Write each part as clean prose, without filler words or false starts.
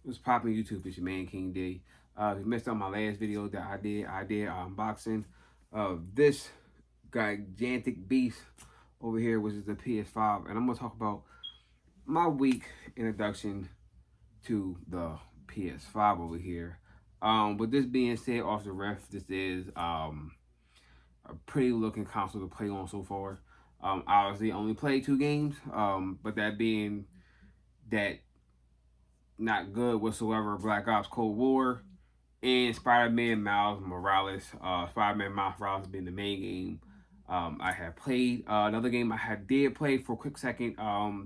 What's popping YouTube? It's your man King D. If you missed out my last video that I did unboxing of this gigantic beast over here, which is the PS5, and I'm gonna talk about my week introduction to the PS5 over here. With this being said, off the ref, this is a pretty looking console to play on so far. Obviously, only played 2 games. But that being that not good whatsoever. Black Ops Cold War and Spider-Man Miles Morales. Spider-Man Miles Morales being the main game I had played. Another game did play for a quick second.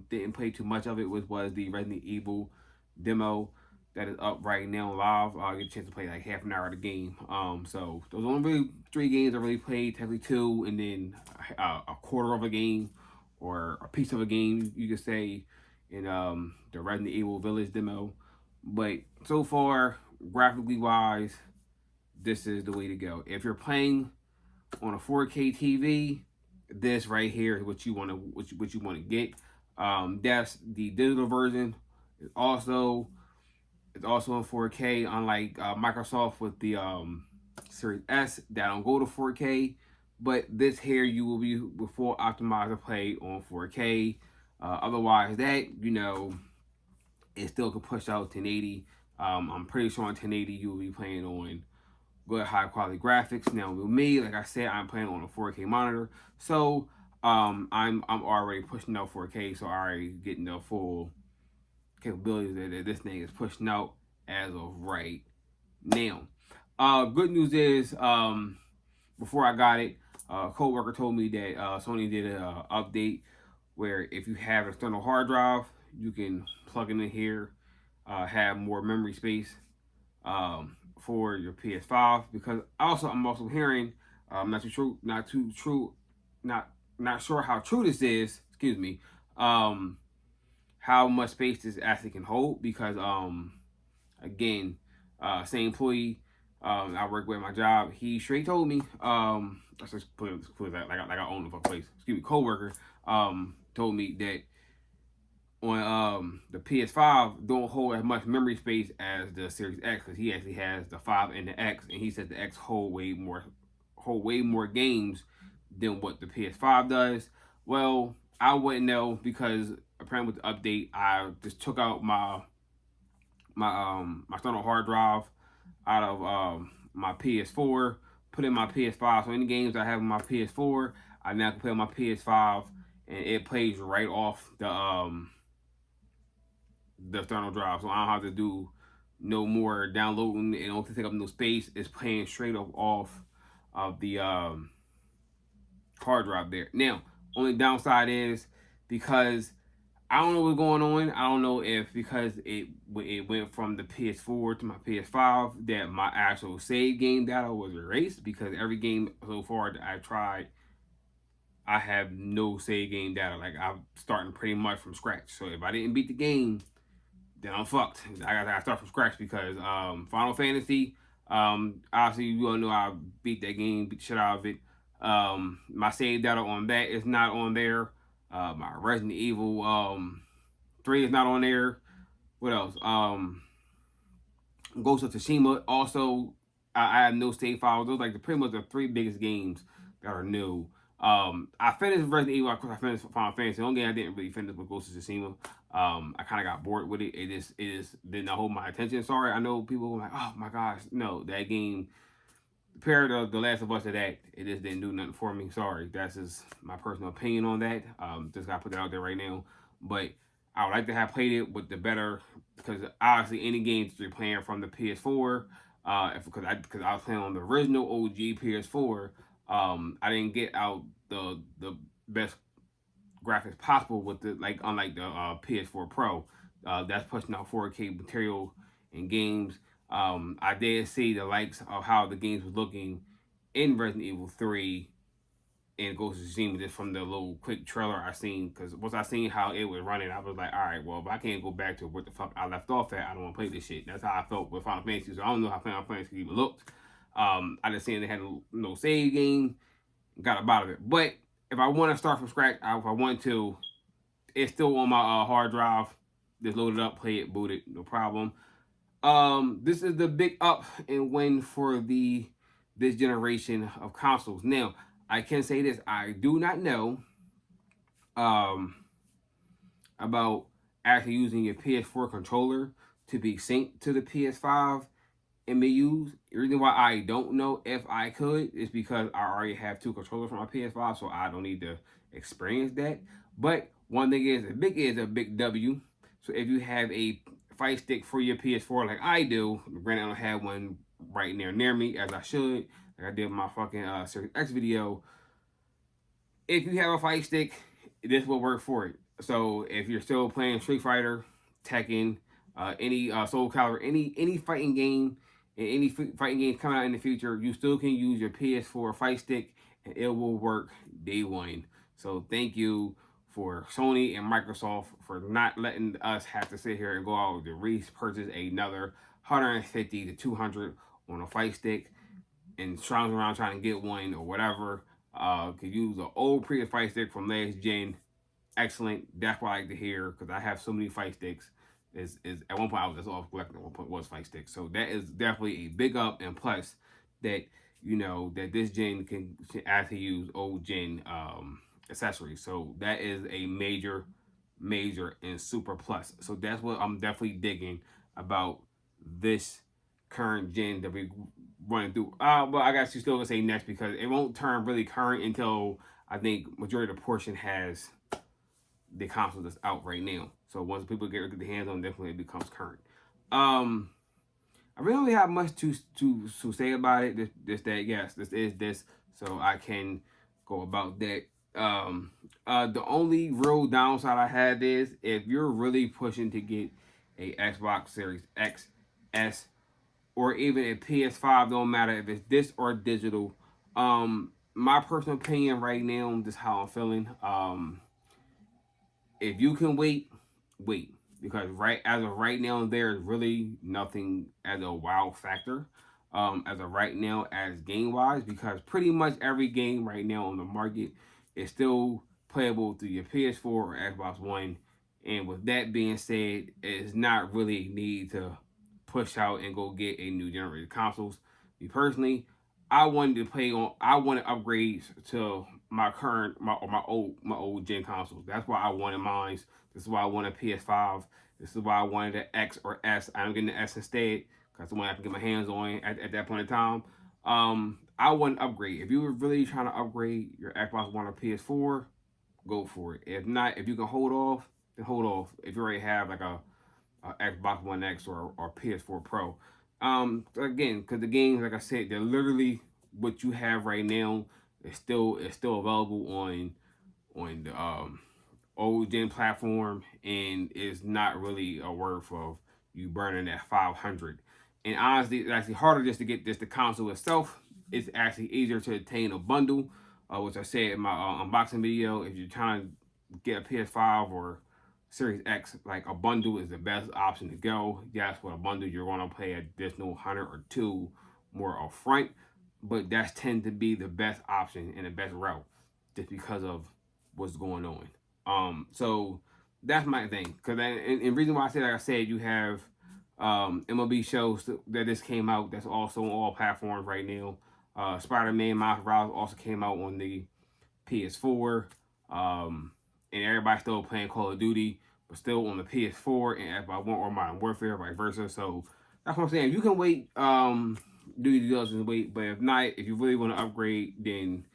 Didn't play too much of it. Was the Resident Evil demo that is up right now live. I get a chance to play like half an hour of the game. So those are only really 3 games I really played. Technically 2, and then a quarter of a game or a piece of a game, you could say, in the Resident Evil Village demo. But so far, graphically wise, this is the way to go. If you're playing on a 4K TV, this right here is what you want to what you want to get. That's the digital version. It's also in 4K, unlike Microsoft with the Series S that don't go to 4K. But this here, you will be full optimized to play on 4K. Otherwise, that, it still can push out 1080. I'm pretty sure on 1080 you will be playing on good high quality graphics. Now with me, like I said, I'm playing on a 4K monitor, so I'm already pushing out 4K, so I already getting the full capabilities that this thing is pushing out as of right now. Good news is, before I got it, a coworker told me that Sony did an update where if you have an external hard drive, you can plug it in here, have more memory space for your PS5. Because I'm also hearing, not sure how true this is. Excuse me. How much space this actually can hold, because again, same employee I work with at my job, he straight told me, let's just put it like I own the place. Excuse me, coworker told me that on the PS5 don't hold as much memory space as the Series X, because he actually has the 5 and the X, and he said the X hold way more games than what the PS5 does. Well, I wouldn't know, because apparently with the update, I just took out my external hard drive out of my PS4, put in my PS5. So any games I have on my PS4, I now can play on my PS5, and it plays right off the external drive. So I don't have to do no more downloading. It don't take up no space. It's playing straight off of the hard drive there. Now, only downside is, because I don't know what's going on. I don't know if because it went from the PS4 to my PS5 that my actual save game data was erased, because every game so far that I've tried, I have no save game data. Like, I'm starting pretty much from scratch. So if I didn't beat the game, then I'm fucked. I gotta start from scratch, because Final Fantasy, obviously you all know I beat that game, beat the shit out of it. My save data on that is not on there. My Resident Evil 3 is not on there. What else? Ghost of Tsushima also, I have no save files. Those are like pretty much the 3 biggest games that are new. I finished Resident Evil. Of course, I finished Final Fantasy. The only game I didn't really finish was Ghost of Tsushima. I kind of got bored with it. It did not hold my attention. Sorry, I know people were like, "Oh my gosh, no, that game." Compared to The Last of Us, to that, it just didn't do nothing for me. Sorry, that's just my personal opinion on that. Just gotta put that out there right now. But I would like to have played it with the better, because obviously any games you're playing from the PS4, because I was playing on the original OG PS4, I didn't get out the best graphics possible with the, like, unlike the PS4 Pro, that's pushing out 4K material in games. I did see the likes of how the games was looking in Resident Evil 3 and Ghost of Tsushima, just from the little quick trailer I seen. Because once I seen how it was running, I was like, all right, well, if I can't go back to what the fuck I left off at, I don't want to play this shit. That's how I felt with Final Fantasy. So I don't know how Final Fantasy even looked. I just seen they had no save game, got up out of it. But if I want to start from scratch, if I want to, it's still on my hard drive. Just load it up, play it, boot it, no problem. This is the big up and win for this generation of consoles. Now, I can say this: I do not know um about actually using your PS4 controller to be synced to the PS5 and be used. The reason why I don't know if I could is because I already have two controllers for my PS5, so I don't need to experience that. But one thing is a big W. So if you have a fight stick for your PS4 like I do, granted I don't have one right near me as I should, like I did my fucking Series X video. If you have a fight stick, this will work for it. So if you're still playing Street Fighter, Tekken, any Soul Calibur, any fighting game, and any fighting games coming out in the future, you still can use your PS4 fight stick, and it will work day one. So thank you for Sony and Microsoft for not letting us have to sit here and go out to repurchase another 150 to 200 on a fight stick and strong around trying to get one or whatever. Could use an old previous fight stick from last gen. Excellent. That's what I like to hear because I have so many fight sticks. Is at one point I was just off collecting. At one point was fight sticks. So that is definitely a big up and plus that that this gen can actually use old gen accessories. So that is a major and super plus. So that's what I'm definitely digging about this current gen that we running through. But I guess you still gonna say next because it won't turn really current until I think majority of the portion has the console that's out right now. So once people get their hands on, definitely it becomes current. I really don't really have much to say about it. This is this, so I can go about that. The only real downside I have is if you're really pushing to get a Xbox Series X, S, or even a PS5, don't matter if it's this or digital. My personal opinion right now, just how I'm feeling. If you can wait, wait. Because right as of right now, there's really nothing as a wow factor. As of right now, as game wise, because pretty much every game right now on the market is still playable through your PS4 or Xbox One. And with that being said, it's not really a need to push out and go get a new generation consoles. Me personally, I wanted to play on. I wanted upgrades to my current my old gen consoles. That's why I wanted mine. This is why I wanted a PS5. This is why I wanted an X or S. I'm getting the S instead because the one I can get my hands on at that point in time. I want to upgrade. If you were really trying to upgrade your Xbox One or PS4, go for it. If not, if you can hold off, then hold off. If you already have like a Xbox One X or PS4 Pro. Again, because the games, like I said, they're literally what you have right now. It's still available on the old gen platform, and it's not really a worth of you burning that 500. And honestly, it's actually harder just to get the console itself. It's actually easier to obtain a bundle, which I said in my unboxing video. If you're trying to get a PS5 or Series X, like a bundle is the best option to go. Yes, with a bundle, you're going to pay an additional 100 or two more upfront, but that's tend to be the best option and the best route just because of what's going on. So that's my thing. Because and reason why I say, like I said, you have MLB shows that this came out that's also on all platforms right now. Spider-Man Miles Morales also came out on the PS4. And everybody's still playing Call of Duty, but still on the PS4 and Xbox One or Modern Warfare, vice versa. So that's what I'm saying. You can wait, do your diligence and wait, but if not, if you really want to upgrade, then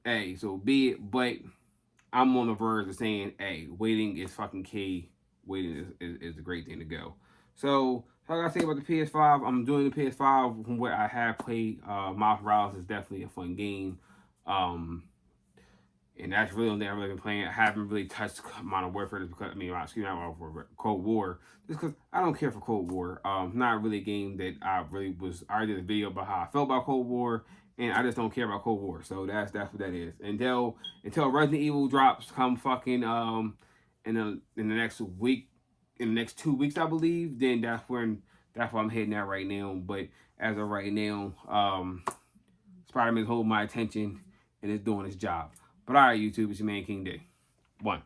hey, so be it. But I'm on the verge of saying, hey, waiting is fucking key. Waiting is a great thing to go. So, how I say about the PS5, I'm doing the PS5 from what I have played. Miles Morales is definitely a fun game. And that's really the only thing I've really been playing. I haven't really touched Modern Warfare just because, Modern Warfare, Cold War. Just because I don't care for Cold War. Not really a game that I really was. I already did a video about how I felt about Cold War, and I just don't care about Cold War. So that's what that is. Until Resident Evil drops, come fucking in the next week, in the next 2 weeks, I believe. Then that's where I'm heading at right now. But as of right now, Spider-Man's holding my attention and it's doing its job. But all right, YouTube, it's your man King Day. 1.